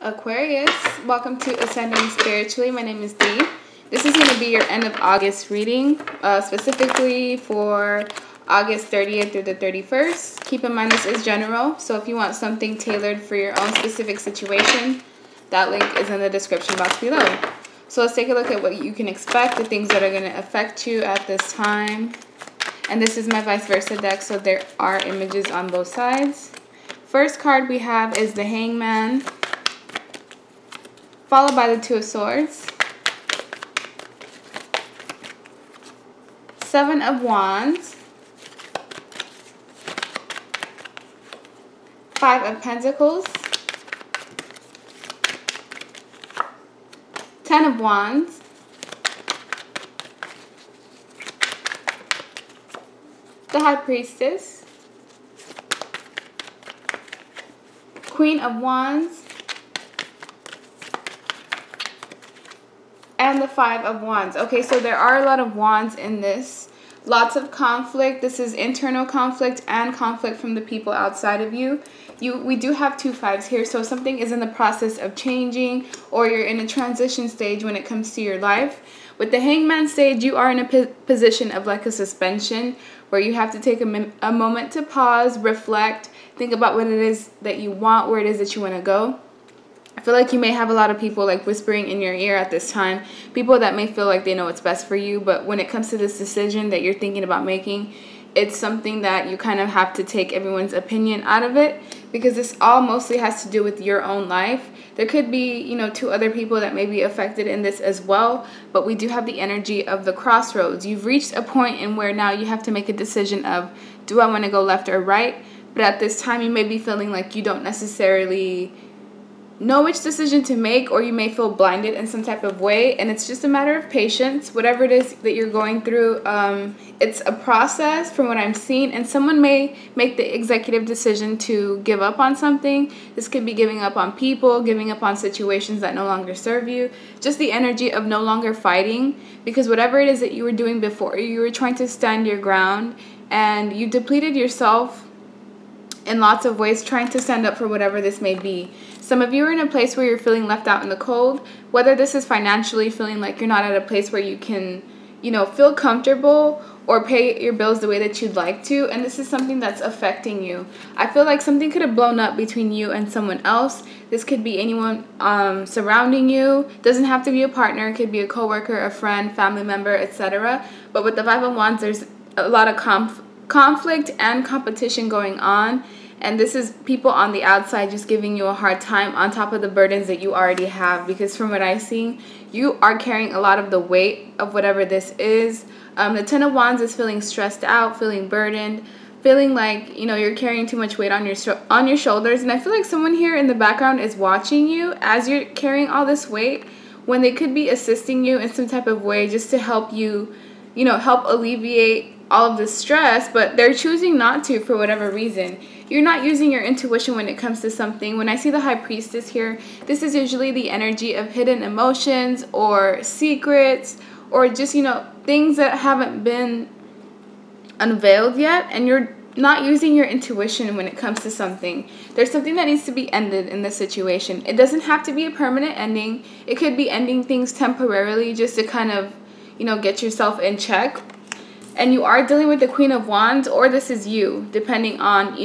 Aquarius, welcome to Ascending Spiritually. My name is Dee. This is going to be your end of August reading, specifically for August 30th through the 31st. Keep in mind this is general, so if you want something tailored for your own specific situation, that link is in the description box below. So let's take a look at what you can expect, the things that are going to affect you at this time. And this is my vice versa deck, so there are images on both sides. First card we have is the Hangman, followed by the Two of Swords, Seven of Wands, Five of Pentacles, Ten of Wands, the High Priestess, Queen of Wands, and the Five of Wands. Okay, so there are a lot of wands in this. Lots of conflict. This is internal conflict and conflict from the people outside of you. We do have two fives here, so something is in the process of changing, or you're in a transition stage when it comes to your life. With the Hangman stage, you are in a position of like a suspension, where you have to take a moment to pause, reflect, think about what it is that you want, where it is that you want to go. I feel like you may have a lot of people like whispering in your ear at this time. People that may feel like they know what's best for you. But when it comes to this decision that you're thinking about making, it's something that you kind of have to take everyone's opinion out of it. Because this all mostly has to do with your own life. There could be, two other people that may be affected in this as well. But we do have the energy of the crossroads. You've reached a point in where now you have to make a decision of, do I want to go left or right? But at this time, you may be feeling like you don't necessarily know which decision to make, or you may feel blinded in some type of way, and it's just a matter of patience. Whatever it is that you're going through, it's a process from what I'm seeing, and someone may make the executive decision to give up on something. This could be giving up on people, giving up on situations that no longer serve you, just the energy of no longer fighting, because whatever it is that you were doing before, you were trying to stand your ground, and you depleted yourself in lots of ways trying to stand up for whatever this may be. Some of you are in a place where you're feeling left out in the cold, whether this is financially, feeling like you're not at a place where you can, feel comfortable or pay your bills the way that you'd like to, and this is something that's affecting you. I feel like something could have blown up between you and someone else. This could be anyone surrounding you. Doesn't have to be a partner. It could be a coworker, a friend, family member, etc. But with the Five of Wands, there's a lot of conflict and competition going on. And this is people on the outside just giving you a hard time on top of the burdens that you already have. Because from what I've seen, you are carrying a lot of the weight of whatever this is. The Ten of Wands is feeling stressed out, feeling burdened, feeling like, you're carrying too much weight on your shoulders. And I feel like someone here in the background is watching you as you're carrying all this weight, when they could be assisting you in some type of way just to help you, help alleviate all of this stress, but they're choosing not to for whatever reason. You're not using your intuition when it comes to something. When I see the High Priestess here, this is usually the energy of hidden emotions or secrets, or just, things that haven't been unveiled yet, and you're not using your intuition when it comes to something. There's something that needs to be ended in this situation. It doesn't have to be a permanent ending. It could be ending things temporarily just to kind of, get yourself in check. And you are dealing with the Queen of Wands, or this is you, depending on,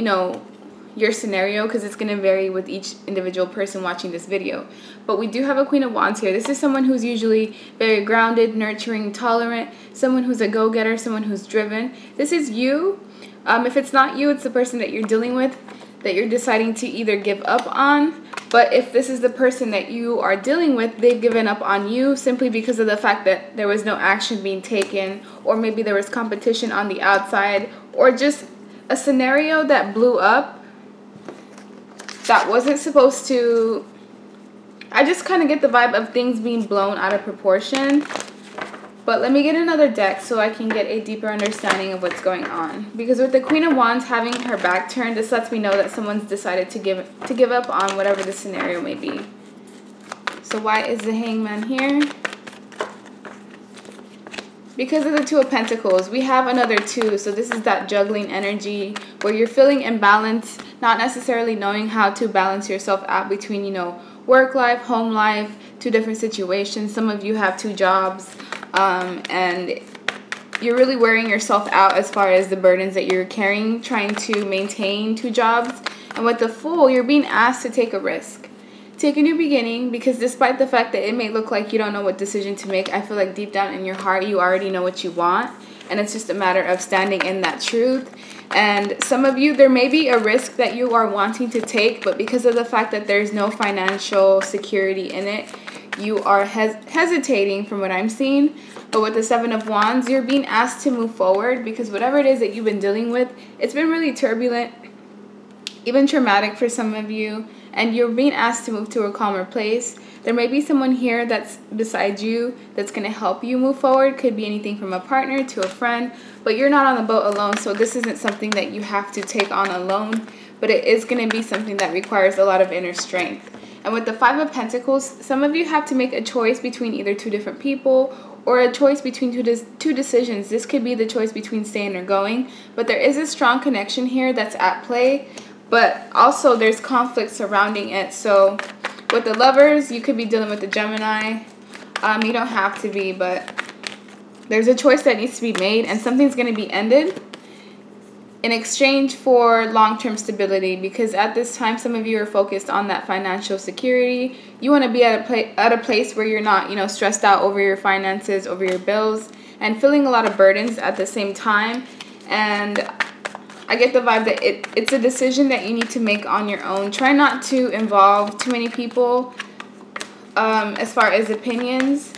your scenario, because it's going to vary with each individual person watching this video. But we do have a Queen of Wands here. This is someone who's usually very grounded, nurturing, tolerant, someone who's a go-getter, someone who's driven. This is you. If it's not you, it's the person that you're dealing with, that you're deciding to either give up on. But if this is the person that you are dealing with, they've given up on you simply because of the fact that there was no action being taken, or maybe there was competition on the outside, or just a scenario that blew up that wasn't supposed to. I just kind of get the vibe of things being blown out of proportion. But let me get another deck so I can get a deeper understanding of what's going on. Because with the Queen of Wands having her back turned, this lets me know that someone's decided to give up on whatever the scenario may be. So why is the Hangman here? Because of the Two of Pentacles, we have another two. So this is that juggling energy where you're feeling imbalanced, not necessarily knowing how to balance yourself out between, work life, home life, 2 different situations. Some of you have 2 jobs, and you're really wearing yourself out as far as the burdens that you're carrying, trying to maintain 2 jobs. And with the Fool, you're being asked to take a risk. Take a new beginning, because despite the fact that it may look like you don't know what decision to make, I feel like deep down in your heart, you already know what you want. And it's just a matter of standing in that truth. And some of you, there may be a risk that you are wanting to take, but because of the fact that there's no financial security in it, you are hesitating from what I'm seeing. But with the 7 of Wands, you're being asked to move forward, because whatever it is that you've been dealing with, it's been really turbulent, even traumatic for some of you, and you're being asked to move to a calmer place. There may be someone here that's beside you that's going to help you move forward. Could be anything from a partner to a friend, but you're not on the boat alone, so this isn't something that you have to take on alone, but it is going to be something that requires a lot of inner strength. And with the 5 of Pentacles, some of you have to make a choice between either 2 different people, or a choice between two decisions. This could be the choice between staying or going, but there is a strong connection here that's at play, but also there's conflict surrounding it. So with the Lovers, you could be dealing with the Gemini. You don't have to be, but there's a choice that needs to be made, and something's going to be ended in exchange for long-term stability, because at this time, some of you are focused on that financial security. You want to be at a place where you're not, stressed out over your finances, over your bills, and feeling a lot of burdens at the same time. And I get the vibe that it's a decision that you need to make on your own. Try not to involve too many people as far as opinions.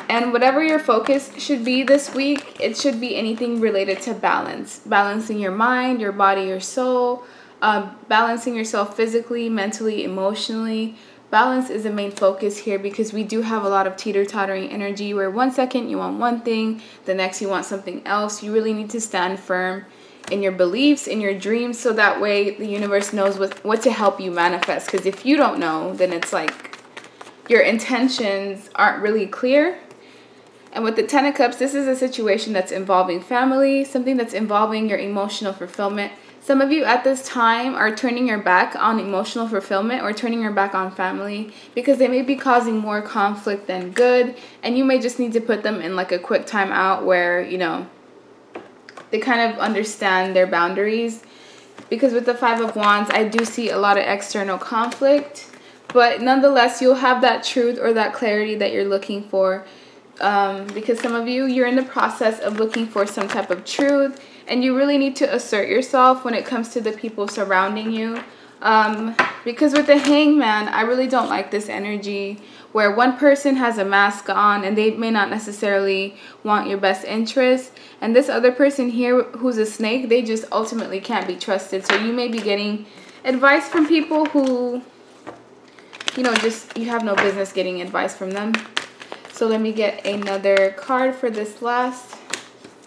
And whatever your focus should be this week, it should be anything related to balance. Balancing your mind, your body, your soul. Balancing yourself physically, mentally, emotionally. Balance is the main focus here, because we do have a lot of teeter-tottering energy where 1 second you want one thing, the next you want something else. You really need to stand firm in your beliefs, in your dreams, so that way the universe knows what to help you manifest. Because if you don't know, then it's like your intentions aren't really clear. And with the 10 of Cups, this is a situation that's involving family, something that's involving your emotional fulfillment. Some of you at this time are turning your back on emotional fulfillment or turning your back on family, because they may be causing more conflict than good, and you may just need to put them in like a quick time out where, they kind of understand their boundaries. Because with the 5 of Wands, I do see a lot of external conflict, but nonetheless, you'll have that truth or that clarity that you're looking for. Because some of you, you're in the process of looking for some type of truth, and you really need to assert yourself when it comes to the people surrounding you. Because with the Hangman, I really don't like this energy where one person has a mask on and they may not necessarily want your best interest, and this other person here who's a snake, they just ultimately can't be trusted. So you may be getting advice from people who, you have no business getting advice from them. So let me get another card for this last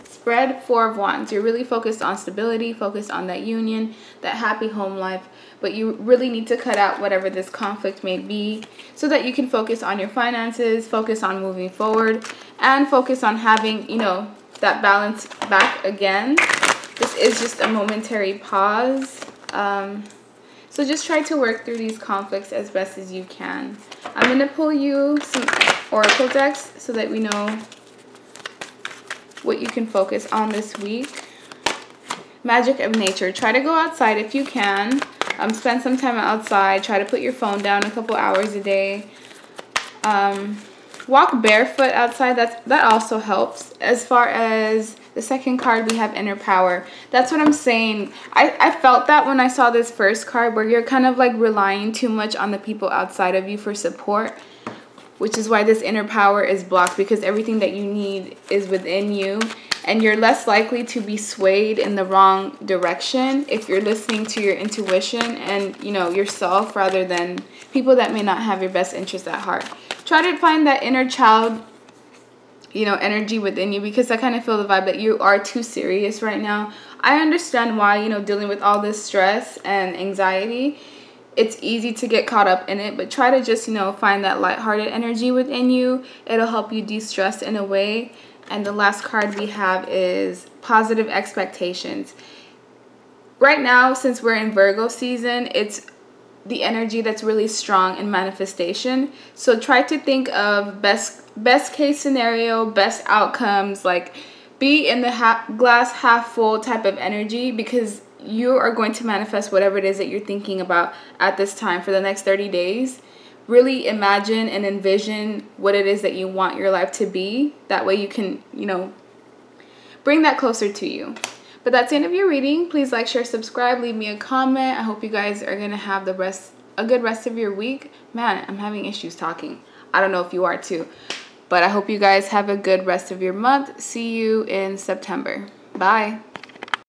spread. 4 of Wands. You're really focused on stability, focused on that union, that happy home life. But you really need to cut out whatever this conflict may be so that you can focus on your finances, focus on moving forward, and focus on having, that balance back again. This is just a momentary pause. So just try to work through these conflicts as best as you can. I'm going to pull you some oracle decks so that we know what you can focus on this week. Magic of nature. Try to go outside if you can. Spend some time outside. Try to put your phone down a couple hours a day. Walk barefoot outside. That also helps. As far as the second card, we have inner power. That's what I'm saying. I felt that when I saw this first card, where you're kind of like relying too much on the people outside of you for support, which is why this inner power is blocked, because everything that you need is within you, and you're less likely to be swayed in the wrong direction if you're listening to your intuition and, yourself, rather than people that may not have your best interest at heart. Try to find that inner child, energy within you, because I kind of feel the vibe that you are too serious right now. I understand why, dealing with all this stress and anxiety, it's easy to get caught up in it, but try to just, find that lighthearted energy within you. It'll help you de-stress in a way. And the last card we have is positive expectations. Right now, since we're in Virgo season, it's the energy that's really strong in manifestation. So try to think of best case scenario, best outcomes, like be in the glass half full type of energy, because you are going to manifest whatever it is that you're thinking about at this time for the next 30 days. Really imagine and envision what it is that you want your life to be. That way you can, bring that closer to you. But that's the end of your reading. Please like, share, subscribe, leave me a comment. I hope you guys are going to have a good rest of your week. Man, I'm having issues talking. I don't know if you are too. But I hope you guys have a good rest of your month. See you in September. Bye.